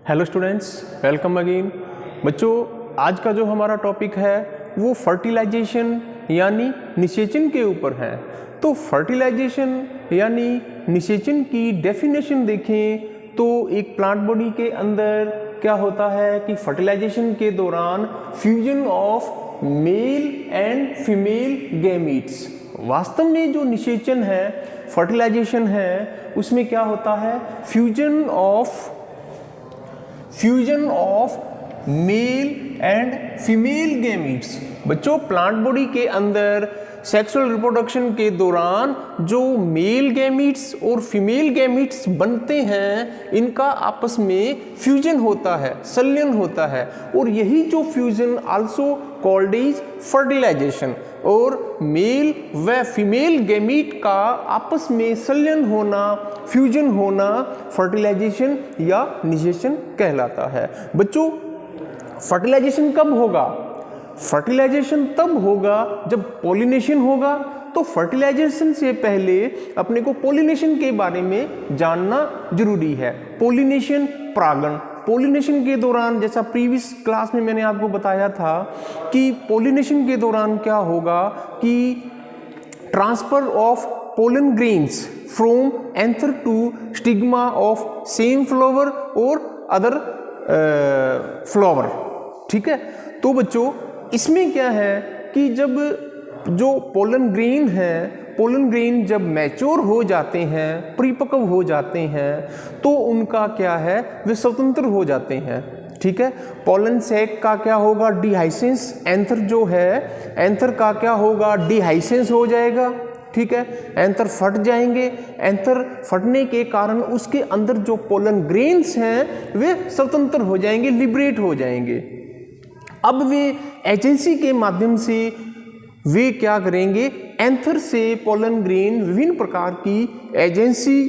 Hello students, welcome again. बच्चों, आज का जो हमारा टॉपिक है वो फर्टिलाइजेशन यानी निषेचन के ऊपर है। तो फर्टिलाइजेशन यानी निषेचन की डेफिनेशन देखें तो एक प्लांट बॉडी के अंदर क्या होता है कि फर्टिलाइजेशन के दौरान fusion of male and female gametes. वास्तव में जो निषेचन है, फर्टिलाइजेशन है, उसमें क्या होता है? Fusion of male and female gametes. बच्चों, प्लांट बॉडी के अंदर सेक्सुअल रिप्रोडक्शन के दौरान जो मेल गैमीट्स और फीमेल गैमीट्स बनते हैं, इनका आपस में फ्यूजन होता है, संलयन होता है, और यही जो fusion also called is fertilisation. और मेल व फीमेल गैमीट का आपस में संलयन होना, फ्यूजन होना फर्टिलाइजेशन या निषेचन कहलाता है। बच्चों, फर्टिलाइजेशन कब होगा? फर्टिलाइजेशन तब होगा जब पॉलिनेशन होगा। तो फर्टिलाइजेशन से पहले अपने को पॉलिनेशन के बारे में जानना जरूरी है। पॉलिनेशन, परागण। पॉलिनेशन के दौरान, जैसा प्रीवियस क्लास में मैंने आपको बताया था कि पॉलिनेशन के दौरान क्या होगा कि transfer of pollen grains from anther to stigma of same flower और अदर फ्लावर। ठीक है। तो बच्चों, इसमें क्या है कि जब जो पोलन ग्रेन है, पोलन ग्रेन जब मैच्योर हो जाते हैं, परिपक्व हो जाते हैं, तो उनका क्या है, वे स्वतंत्र हो जाते हैं। ठीक है। पोलन सैक का क्या होगा? डिहाइसेंस। एंथर जो है, एंथर का क्या होगा? डिहाइसेंस हो जाएगा। ठीक है। एंथर फट जाएंगे। एंथर फटने के कारण उसके अंदर जो पोलन ग्रेन्स हैं वे स्वतंत्र हो जाएंगे, लिबरेट हो जाएंगे। अब वे एजेंसी के माध्यम से वे क्या करेंगे? एंथर से पोलन ग्रेन विभिन्न प्रकार की एजेंसी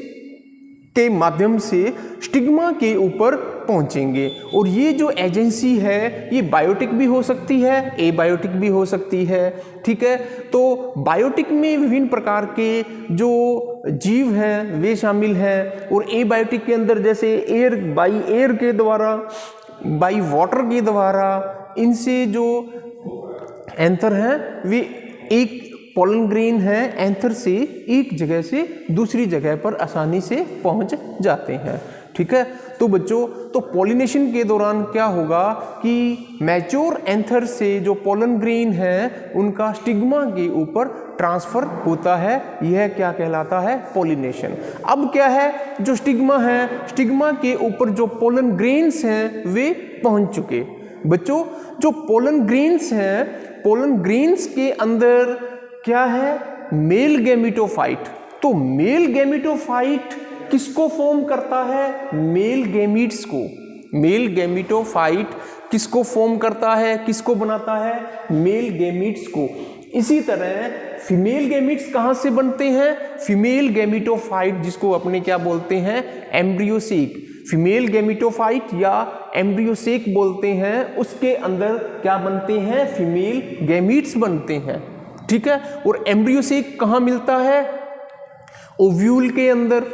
के माध्यम से स्टिग्मा के ऊपर पहुंचेंगे। और ये जो एजेंसी है ये बायोटिक भी हो सकती है, एबायोटिक भी हो सकती है। ठीक है। तो बायोटिक में विभिन्न प्रकार के जो जीव हैं वे शामिल हैं, और एबायोटिक के अंदर जैसे एयर, बाई एयर के द्वारा, बाई वाटर के द्वारा, इनसे जो एंथर है वे एक पोलन ग्रेन है, एंथर से एक जगह से दूसरी जगह पर आसानी से पहुंच जाते हैं। ठीक है। तो बच्चों, तो पॉलिनेशन के दौरान क्या होगा कि मैच्योर एंथर से जो पोलन ग्रेन है उनका स्टिग्मा के ऊपर ट्रांसफर होता है। यह क्या कहलाता है? पॉलिनेशन। अब क्या है, जो स्टिग्मा है, स्टिग्मा के ऊपर जो पोलन ग्रेन्स हैं वे पहुंच चुके। बच्चों, जो पोलन ग्रेन्स हैं, पोलन ग्रेन्स के अंदर क्या है? Male gametophyte. तो मेल गैमेटोफाइट किसको फॉर्म करता है? मेल गैमीट्स को। मेल गैमेटोफाइट किसको फॉर्म करता है, किसको बनाता है? मेल गैमीट्स को। इसी तरह फीमेल गैमीट्स कहाँ से बनते हैं? फीमेल गैमेटोफाइट, जिसको अपने क्या बोलते हैं? एम्ब्रियोसेक। फीमेल गैमेटोफाइट या एम्ब्रियोसेक बोलते हैं, उसके अंदर क्या बनते हैं? फीमेल गैमीट्स बनते हैं। ठीक है। और एम्ब्रियोसेक कहाँ मिलता है? ओव्यूल के अंदर।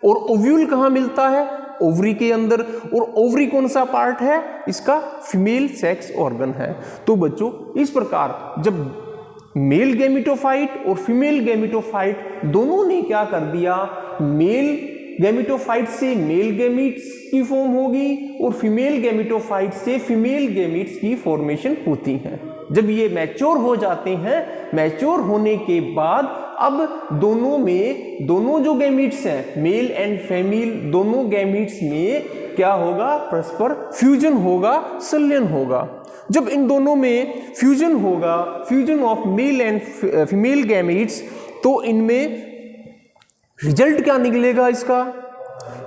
और ओव्यूल कहाँ मिलता है? ओवरी के अंदर। और ओवरी कौन सा पार्ट है? इसका फीमेल सेक्स ऑर्गन है। तो बच्चों, इस प्रकार जब मेल गैमेटोफाइट और फीमेल गैमेटोफाइट दोनों ने क्या कर दिया, मेल गैमेटोफाइट से मेल गैमीट्स की फॉर्म होगी और फीमेल गैमेटोफाइट से फीमेल गैमीट्स की फॉर्मेशन होती है। जब ये मैच्योर हो जाते हैं, मैच्योर होने के बाद अब दोनों जो गैमीट्स हैं, मेल एंड फीमेल, दोनों गैमीट्स में क्या होगा? परस्पर फ्यूजन होगा, संलयन होगा। जब इन दोनों में फ्यूजन होगा, fusion of male and female gametes, तो इनमें रिजल्ट क्या निकलेगा?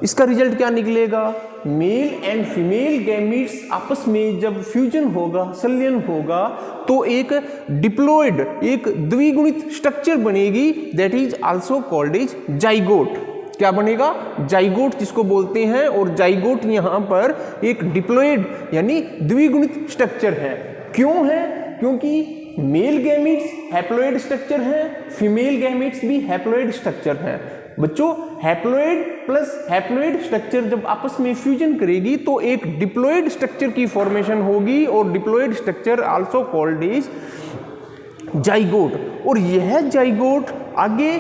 इसका रिजल्ट क्या निकलेगा? मेल एंड फीमेल गैमीट्स आपस में जब फ्यूजन होगा, संलयन होगा, तो एक डिप्लॉयड, एक द्विगुणित स्ट्रक्चर बनेगी, that is also called is zygote. क्या बनेगा? जाइगोट जिसको बोलते हैं। और जाइगोट यहाँ पर एक डिप्लॉयड यानी द्विगुणित स्ट्रक्चर है। क्यों है? क्योंकि मेल गैमीट्स हैप्लॉइड स्ट्रक्चर हैं, फीमेल गैमीट्स भी हैप्लॉइड स्ट्रक्चर हैं। बच्चों हैप्लोइड प्लस हैप्लोइड स्ट्रक्चर जब आपस में फ्यूजन करेगी तो एक डिप्लॉइड स्ट्रक्चर की फॉर्मेशन होगी और diploid structure also called is zygote. और यह जाइगोट आगे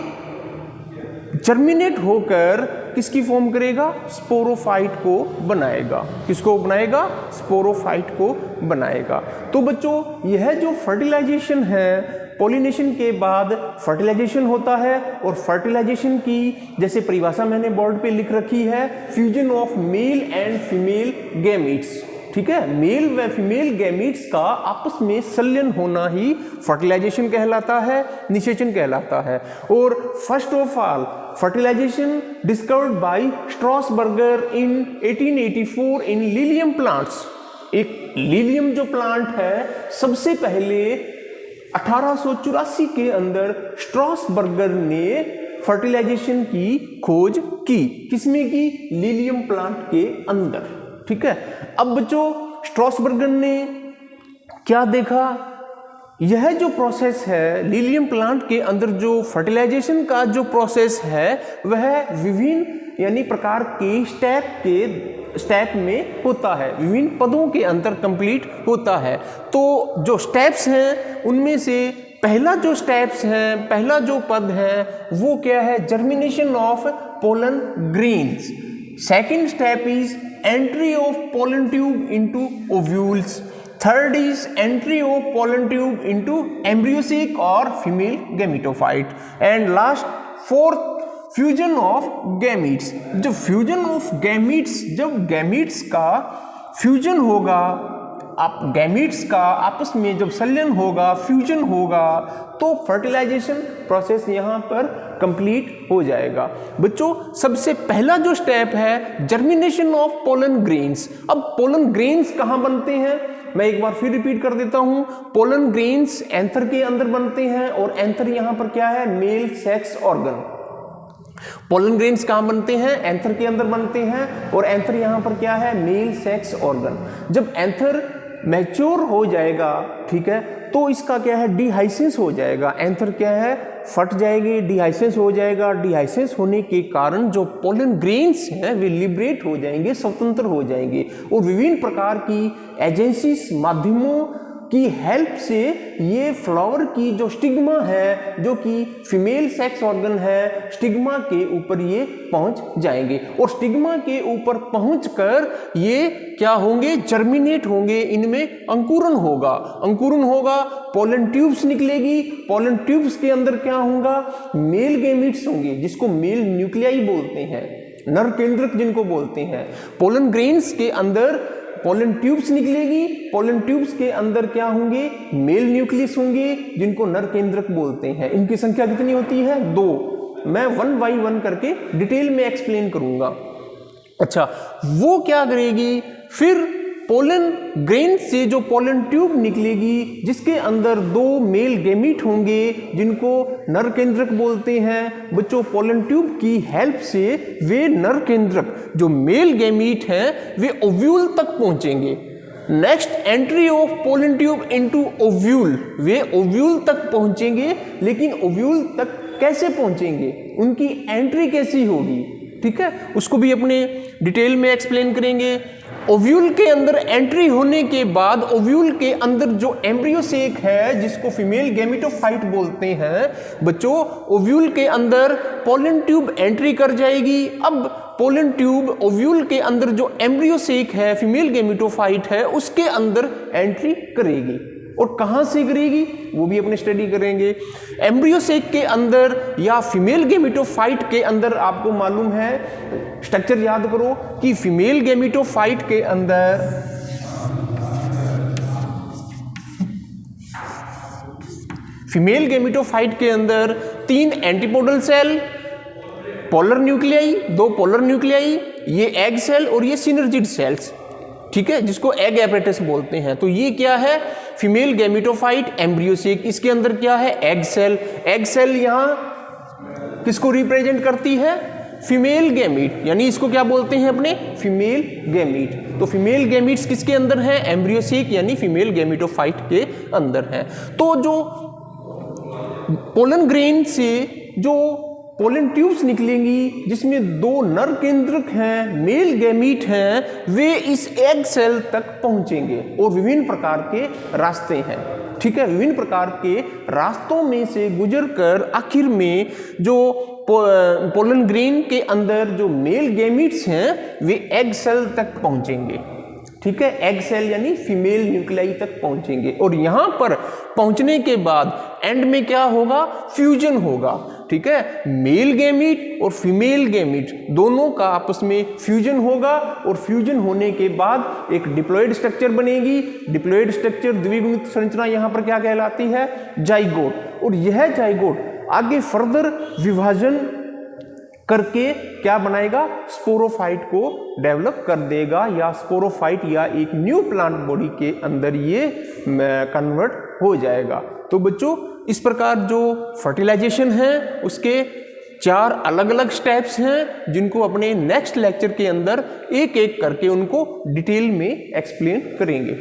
जर्मिनेट होकर किसकी फॉर्म करेगा, स्पोरोफाइट को बनाएगा। किसको बनाएगा, स्पोरोफाइट को बनाएगा। तो बच्चों यह जो फर्टिलाइजेशन है, पॉलिनेशन के बाद फर्टिलाइजेशन होता है और फर्टिलाइजेशन की जैसे परिभाषा मैंने बोर्ड पे लिख रखी है, fusion of male and female gametes. ठीक है, मेल व फीमेल गैमीट्स का आपस में संलयन होना ही फर्टिलाइजेशन कहलाता है, निषेचन कहलाता है। और first of all fertilization discovered by Strasburger in 1884 in Lilium plants. एक लिलियम जो प्लांट है सबसे पहले 1884 के अंदर स्ट्रॉसबर्गर ने फर्टिलाइजेशन की खोज की। किसमें की, लिलियम प्लांट के अंदर। ठीक है, अब बच्चों स्ट्रॉसबर्गर ने क्या देखा, यह जो प्रोसेस है लिलियम प्लांट के अंदर जो फर्टिलाइजेशन का जो प्रोसेस है वह विभिन्न यानी प्रकार के स्टेप में होता है, विभिन्न पदों के अंदर कंप्लीट होता है। तो जो स्टेप्स हैं उनमें से पहला जो स्टेप्स हैं, पहला जो पद है वो क्या है, germination of pollen grains. Second step is entry of pollen tube into ovules. Third is entry of pollen tube into embryosic or female gametophyte. And last fourth fusion of gametes. जब fusion of gametes, जब gametes का fusion होगा, आप gametes का आपस में जब संलयन होगा, फ्यूजन होगा, तो फर्टिलाइजेशन प्रोसेस यहाँ पर कंप्लीट हो जाएगा। बच्चों सबसे पहला जो स्टेप है जर्मिनेशन ऑफ पोलन ग्रेन्स। अब पोलन ग्रेन्स कहाँ बनते हैं, मैं एक बार फिर रिपीट कर देता हूँ। पोलन ग्रेन्स एंथर के अंदर बनते हैं और एंथर यहाँ पर क्या है, male sex organ. Pollen grains कहाँ बनते हैं, एंथर के अंदर बनते हैं और एंथर यहाँ पर क्या है, मेल सेक्स ऑर्गन। जब एंथर मैच्योर हो जाएगा, ठीक है, तो इसका क्या है, डिहाइसेंस हो जाएगा। एंथर क्या है, फट जाएगी, डिहाइसेंस हो जाएगा। डिहाइसेंस होने के कारण जो पोलन ग्रेन्स हैं वे लिबरेट हो जाएंगे, स्वतंत्र हो जाएंगे और विभिन्न प्रकार की एजेंसीज माध्यमों की हेल्प से ये फ्लावर की जो स्टिग्मा है, जो कि फीमेल सेक्स ऑर्गन है, स्टिग्मा के ऊपर ये पहुंच जाएंगे और स्टिग्मा के ऊपर पहुंचकर ये क्या होंगे, जर्मिनेट होंगे, इनमें अंकुरन होगा। अंकुरन होगा, पोलन ट्यूब्स निकलेगी। पोलन ट्यूब्स के अंदर क्या होगा, मेल गैमीट्स होंगे, जिसको मेल न्यूक्लियाई बोलते हैं, नर केंद्रक जिनको बोलते हैं। पोलन ग्रेन्स के अंदर पोलन ट्यूब्स निकलेगी। पोलन ट्यूब्स के अंदर क्या होंगे, मेल न्यूक्लियस होंगे, जिनको नर केंद्रक बोलते हैं। इनकी संख्या कितनी होती है, 2। मैं 1 बाई 1 करके डिटेल में एक्सप्लेन करूंगा। अच्छा, वो क्या करेगी, फिर पोलन ग्रेन से जो पोलन ट्यूब निकलेगी जिसके अंदर 2 मेल गैमीट होंगे जिनको नर केंद्रक बोलते हैं। बच्चों पोलन ट्यूब की हेल्प से वे नर केंद्रक जो मेल गैमीट हैं वे ओव्यूल तक पहुंचेंगे। Next entry of pollen tube into ovule, way ovule तक पहुंचेंगे, लेकिन ओव्यूल तक कैसे पहुंचेंगे, उनकी एंट्री कैसी होगी, ठीक है, उसको भी अपने डिटेल में एक्सप्लेन करेंगे। ओव्यूल के अंदर एंट्री होने के बाद ओव्यूल के अंदर जो एम्ब्रियो सेक है जिसको फीमेल गैमेटोफाइट बोलते हैं, बच्चों ओव्यूल के अंदर पोलन ट्यूब एंट्री कर जाएगी। अब पोलन ट्यूब ओव्यूल के अंदर जो एम्ब्रियो सेक है, फीमेल गैमेटोफाइट है, उसके अंदर एंट्री करेगी और कहां से करेगी वो भी अपने स्टडी करेंगे। एम्ब्रियो सेक के अंदर या फीमेल गैमेटोफाइट के अंदर आपको मालूम है, स्ट्रक्चर याद करो कि फीमेल गैमेटोफाइट के अंदर फीमेल गैमेटोफाइट के अंदर 3 antipodal cell, polar nuclei, 2 polar nuclei, ये एग सेल और ये सिनर्जिड सेल्स, ठीक है, जिसको एग एपरेटस बोलते हैं। तो ये क्या है, फीमेल गैमेटोफाइट एम्ब्रियो सेक, इसके अंदर क्या है, एग सेल। एग सेल यहाँ किसको रिप्रेजेंट करती है, फीमेल गैमीट, यानी इसको क्या बोलते हैं अपने, फीमेल गैमीट। तो फीमेल गैमीट्स किसके अंदर है, एम्ब्रियो सेक यानी फीमेल गैमेटोफाइट के अंदर है। तो जो पोलन ग्रेन से जो पोलन ट्यूब्स निकलेंगी जिसमें 2 नर केंद्रक हैं, मेल गैमीट हैं, वे इस एग सेल तक पहुंचेंगे और विभिन्न प्रकार के रास्ते हैं, ठीक है। विभिन्न प्रकार के रास्तों में से गुजरकर आखिर में जो पोलन ग्रेन के अंदर जो मेल गैमीट्स हैं वे एग सेल तक पहुंचेंगे, ठीक है। एग सेल यानी फीमेल न्यूक्लियाई तक पहुंचेंगे और यहां पर पहुंचने के बाद एंड में क्या होगा, फ्यूजन होगा, ठीक है। मेल गैमीट और फीमेल गैमीट दोनों का आपस में फ्यूजन होगा और फ्यूजन होने के बाद एक डिप्लॉयड स्ट्रक्चर बनेगी। डिप्लॉयड स्ट्रक्चर द्विगुणित संरचना यहां पर क्या कहलाती है, जाइगोट। और यह जाइगोट आगे फर्दर विभाजन करके क्या बनाएगा, स्पोरोफाइट को डेवलप कर देगा या स्पोरोफाइट या एक न्यू प्लांट बॉडी के अंदर ये कन्वर्ट हो जाएगा। तो बच्चों इस प्रकार जो फर्टिलाइजेशन है उसके 4 अलग अलग स्टेप्स हैं जिनको अपने नेक्स्ट लेक्चर के अंदर एक एक करके उनको डिटेल में एक्सप्लेन करेंगे।